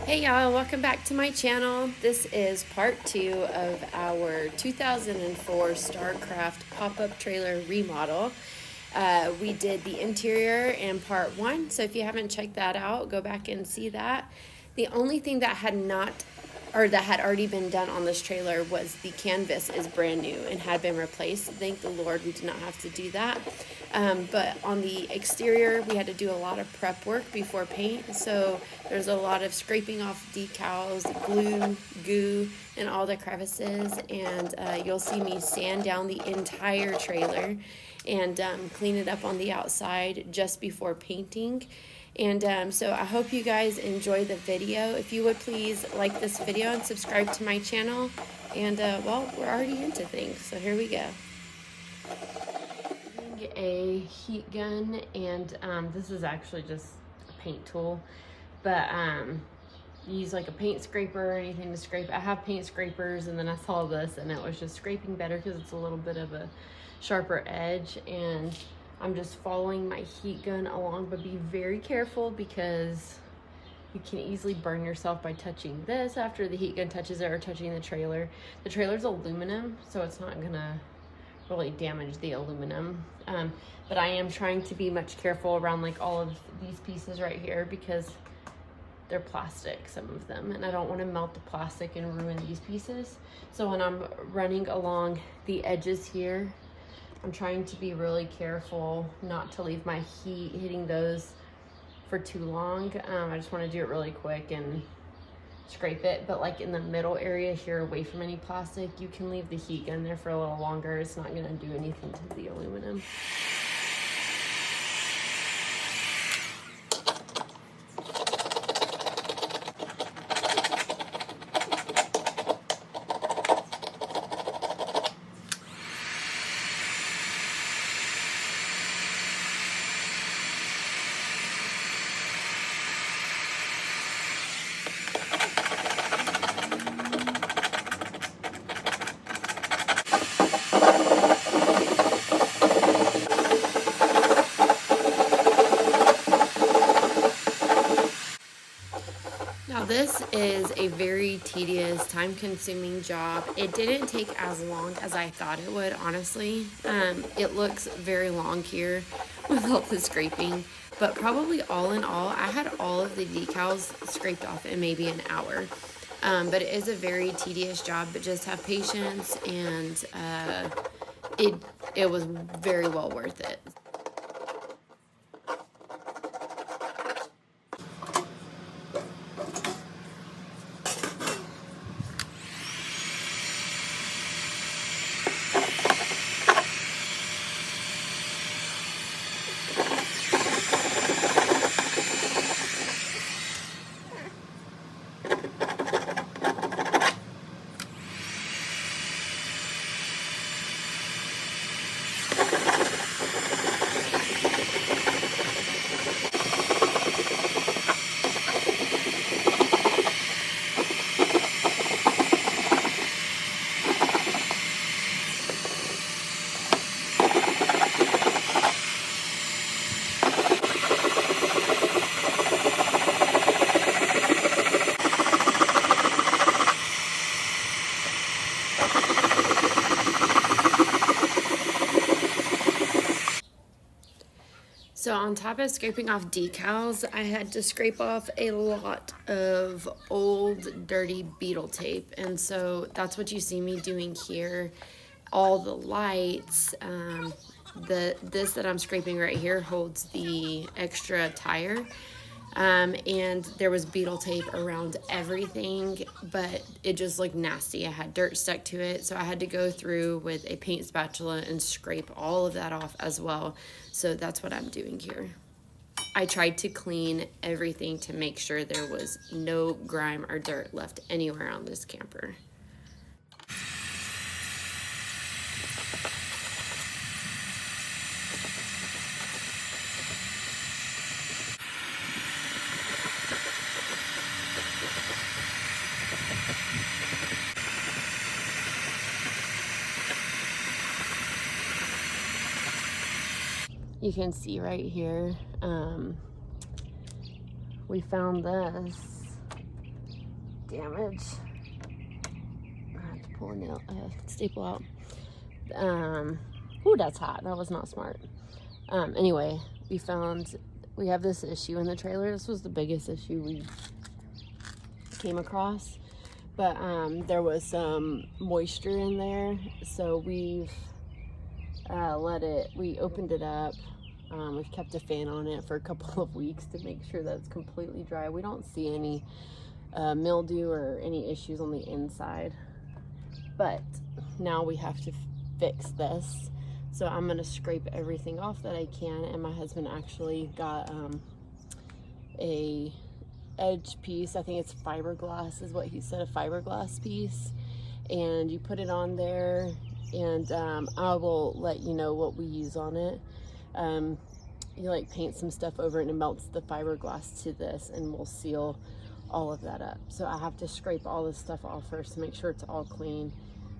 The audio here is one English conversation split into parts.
Hey y'all, welcome back to my channel. This is part 2 of our 2004 StarCraft pop-up trailer remodel. We did the interior in part 1, so if you haven't checked that out, go back and see that. The only thing that had already been done on this trailer was the canvas is brand new and had been replaced. Thank the Lord we did not have to do that. But on the exterior, we had to do a lot of prep work before paint. So there's a lot of scraping off decals, glue, goo, and all the crevices. And you'll see me sand down the entire trailer and clean it up on the outside just before painting. And so I hope you guys enjoy the video. If you would please like this video and subscribe to my channel. And well, we're already into things, so here we go. A heat gun, and this is actually just a paint tool, but use like a paint scraper or anything to scrape. I have paint scrapers, and then I saw this and it was just scraping better because it's a little bit of a sharper edge, and I'm just following my heat gun along, but be very careful because you can easily burn yourself by touching this after the heat gun touches it or touching the trailer. The trailer's aluminum, so it's not gonna really damage the aluminum, but I am trying to be much careful around like all of these pieces right here because they're plastic, some of them, and I don't want to melt the plastic and ruin these pieces. So when I'm running along the edges here, I'm trying to be really careful not to leave my heat hitting those for too long. I just want to do it really quick and scrape it, but like in the middle area here away from any plastic, you can leave the heat gun there for a little longer. It's not going to do anything to the aluminum. Now this is a very tedious, time-consuming job. It didn't take as long as I thought it would, honestly. It looks very long here with all the scraping, but probably all in all, I had all of the decals scraped off in maybe an hour. But it is a very tedious job, but just have patience, and it was very well worth it. So on top of scraping off decals, I had to scrape off a lot of old dirty beetle tape. And so that's what you see me doing here. All the lights, this that I'm scraping right here holds the extra tire. And there was beetle tape around everything, but it just looked nasty. I had dirt stuck to it, so I had to go through with a paint spatula and scrape all of that off as well. So that's what I'm doing here. I tried to clean everything to make sure there was no grime or dirt left anywhere on this camper. You can see right here, we found this damage. I have to pull a staple out. Ooh, that's hot. That was not smart. Anyway, we have this issue in the trailer. This was the biggest issue we came across. But there was some moisture in there, so we opened it up. We've kept a fan on it for a couple of weeks to make sure that it's completely dry. We don't see any mildew or any issues on the inside, but now we have to fix this. So I'm gonna scrape everything off that I can, and my husband actually got a edge piece. I think it's fiberglass is what he said, a fiberglass piece, and you put it on there, and I will let you know what we use on it. You like paint some stuff over it and it melts the fiberglass to this, and we'll seal all of that up. So I have to scrape all this stuff off first to make sure it's all clean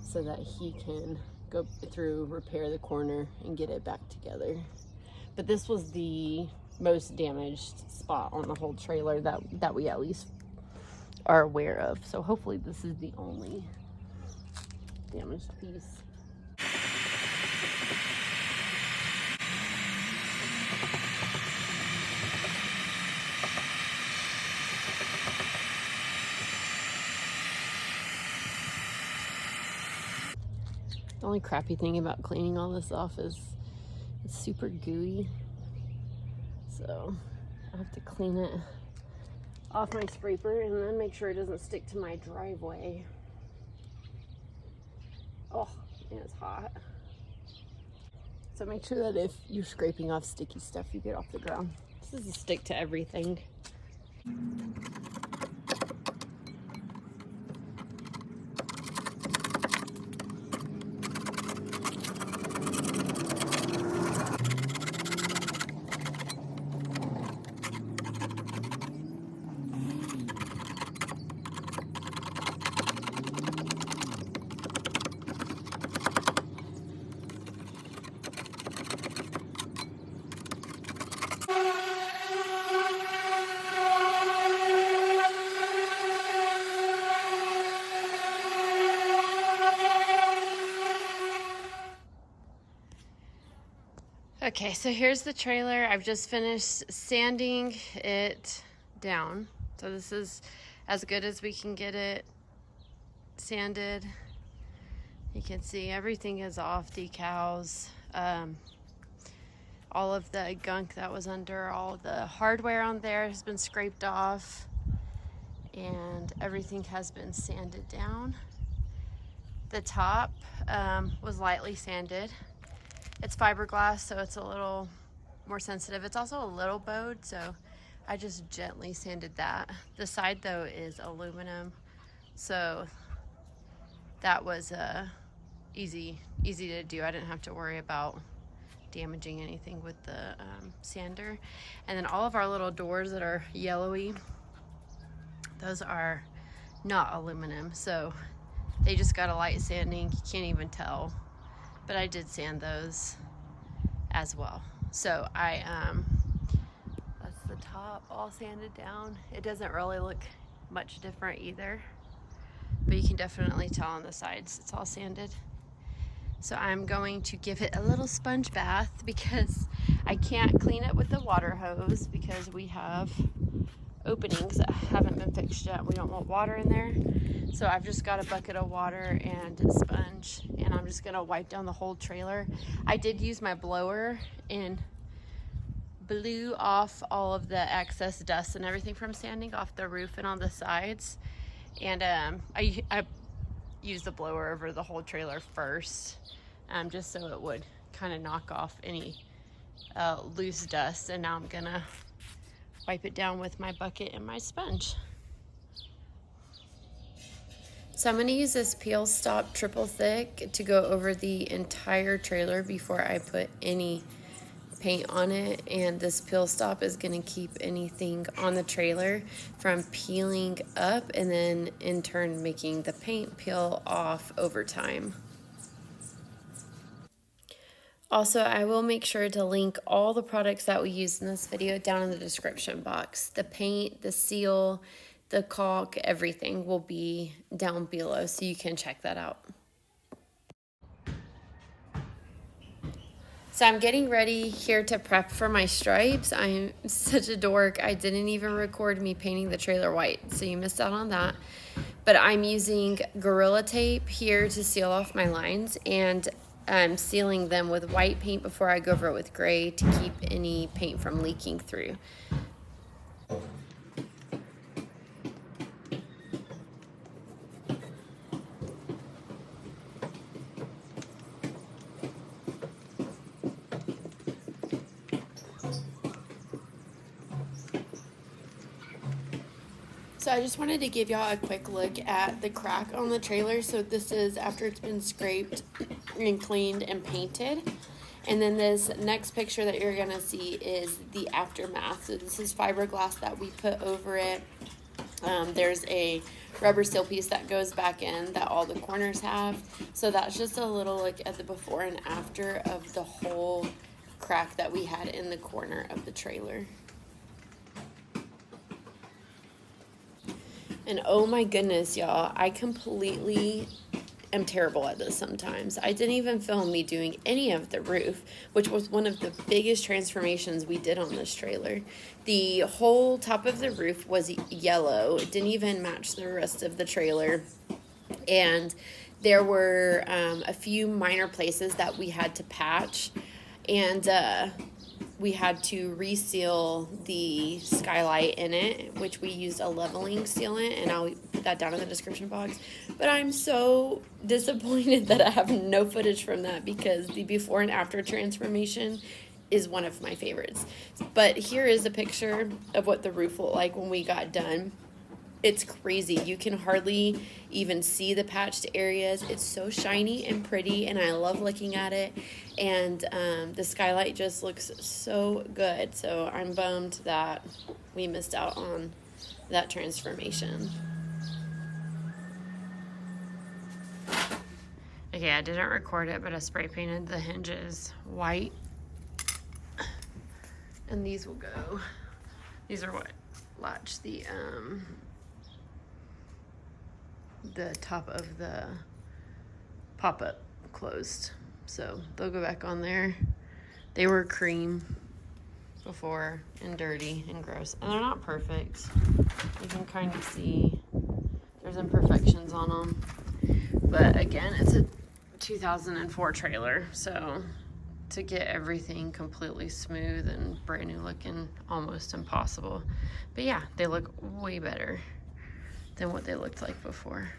so that he can go through, repair the corner, and get it back together. But this was the most damaged spot on the whole trailer that we at least are aware of. So hopefully this is the only damaged piece. The only crappy thing about cleaning all this off is it's super gooey. So I have to clean it off my scraper and then make sure it doesn't stick to my driveway. Oh, and it's hot. So make sure that if you're scraping off sticky stuff, you get off the ground. This is a stick to everything. Okay, so here's the trailer. I've just finished sanding it down. So this is as good as we can get it sanded. You can see everything is off, decals, all of the gunk that was under, all the hardware on there has been scraped off, and everything has been sanded down. The top was lightly sanded. It's fiberglass, so it's a little more sensitive. It's also a little bowed, so I just gently sanded that. The side though is aluminum, so that was easy to do. I didn't have to worry about damaging anything with the sander. And then all of our little doors that are yellowy, those are not aluminum, so they just got a light sanding. You can't even tell, but I did sand those as well. So that's the top all sanded down. It doesn't really look much different either, but you can definitely tell on the sides it's all sanded. So I'm going to give it a little sponge bath because I can't clean it with the water hose because we have openings that haven't been fixed yet. We don't want water in there. So I've just got a bucket of water and a sponge, and I'm just gonna wipe down the whole trailer. I did use my blower and blew off all of the excess dust and everything from sanding off the roof and on the sides. And I used the blower over the whole trailer first, just so it would kind of knock off any loose dust. And now I'm gonna wipe it down with my bucket and my sponge. So I'm gonna use this Peel Stop Triple Thick to go over the entire trailer before I put any paint on it. And this Peel Stop is gonna keep anything on the trailer from peeling up and then in turn making the paint peel off over time. Also, I will make sure to link all the products that we used in this video down in the description box. The paint, the seal, the caulk, everything will be down below, so you can check that out. So I'm getting ready here to prep for my stripes. I'm such a dork. I didn't even record me painting the trailer white, so you missed out on that. But I'm using Gorilla Tape here to seal off my lines, and I'm sealing them with white paint before I go over it with gray to keep any paint from leaking through. So I just wanted to give y'all a quick look at the crack on the trailer. So this is after it's been scraped and cleaned and painted. And then this next picture that you're gonna see is the aftermath. So this is fiberglass that we put over it. There's a rubber seal piece that goes back in that all the corners have. So that's just a little look at the before and after of the whole crack that we had in the corner of the trailer. And oh my goodness, y'all, I completely am terrible at this sometimes. I didn't even film me doing any of the roof, which was one of the biggest transformations we did on this trailer. The whole top of the roof was yellow. It didn't even match the rest of the trailer. And there were a few minor places that we had to patch. And we had to reseal the skylight in it, which we used a leveling sealant, and I'll put that down in the description box. But I'm so disappointed that I have no footage from that, because the before and after transformation is one of my favorites. But here is a picture of what the roof looked like when we got done. It's crazy. You can hardly even see the patched areas. It's so shiny and pretty, and I love looking at it. And the skylight just looks so good. So I'm bummed that we missed out on that transformation. Okay, I didn't record it, but I spray painted the hinges white. And these will go. These are what latch the top of the pop-up closed, so they'll go back on there. They were cream before and dirty and gross, and they're not perfect. You can kind of see there's imperfections on them, but again, it's a 2004 trailer, so to get everything completely smooth and brand new looking, almost impossible. But yeah, they look way better than what they looked like before.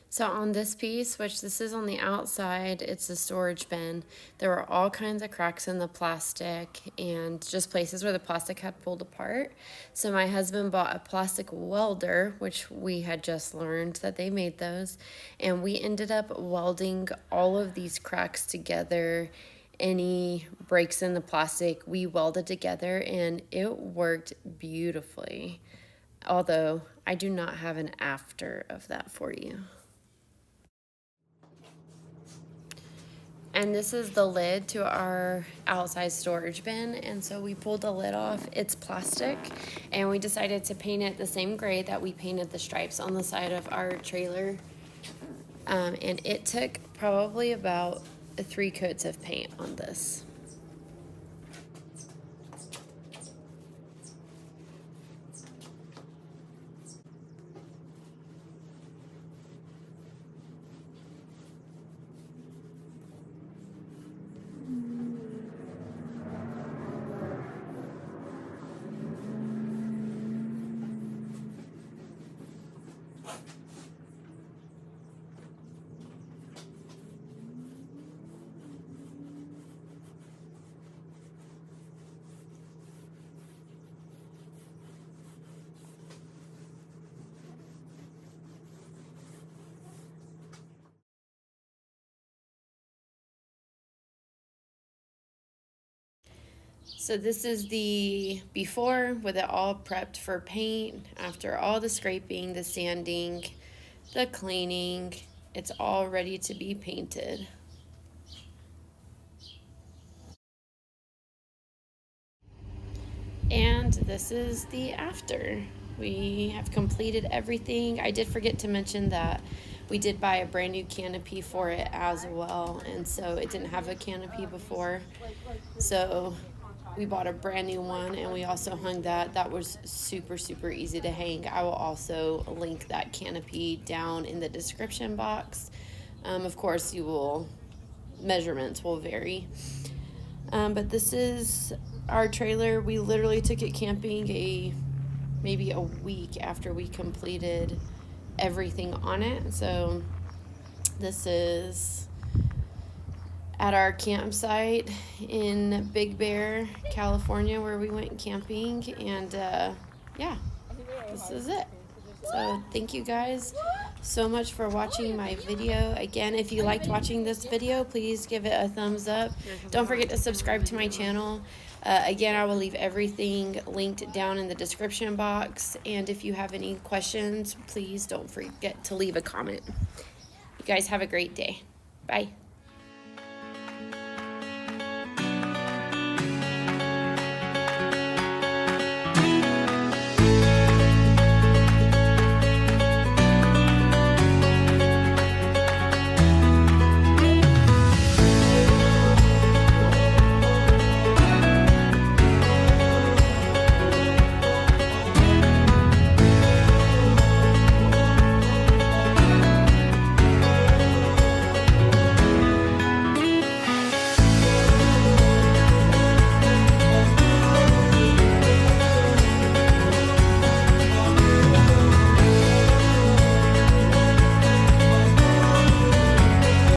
So on this piece, which this is on the outside, it's a storage bin. There were all kinds of cracks in the plastic and just places where the plastic had pulled apart. So my husband bought a plastic welder, which we had just learned that they made those. And we ended up welding all of these cracks together. Any breaks in the plastic, we welded together, and it worked beautifully. Although I do not have an after of that for you. And this is the lid to our outside storage bin. And so we pulled the lid off. It's plastic. And we decided to paint it the same gray that we painted the stripes on the side of our trailer. And it took probably about 3 coats of paint on this. So this is the before with it all prepped for paint. After all the scraping, the sanding, the cleaning, it's all ready to be painted. And this is the after. We have completed everything. I did forget to mention that we did buy a brand new canopy for it as well, and so it didn't have a canopy before. So we bought a brand new one, and we also hung that. That was super, super easy to hang. I will also link that canopy down in the description box. Of course, measurements will vary. But this is our trailer. We literally took it camping maybe a week after we completed everything on it. So this is at our campsite in Big Bear, California, where we went camping. And yeah, this is it. So thank you guys so much for watching my video. Again, if you liked watching this video, please give it a thumbs up. Don't forget to subscribe to my channel. Again, I will leave everything linked down in the description box. And if you have any questions, please don't forget to leave a comment. You guys have a great day. Bye.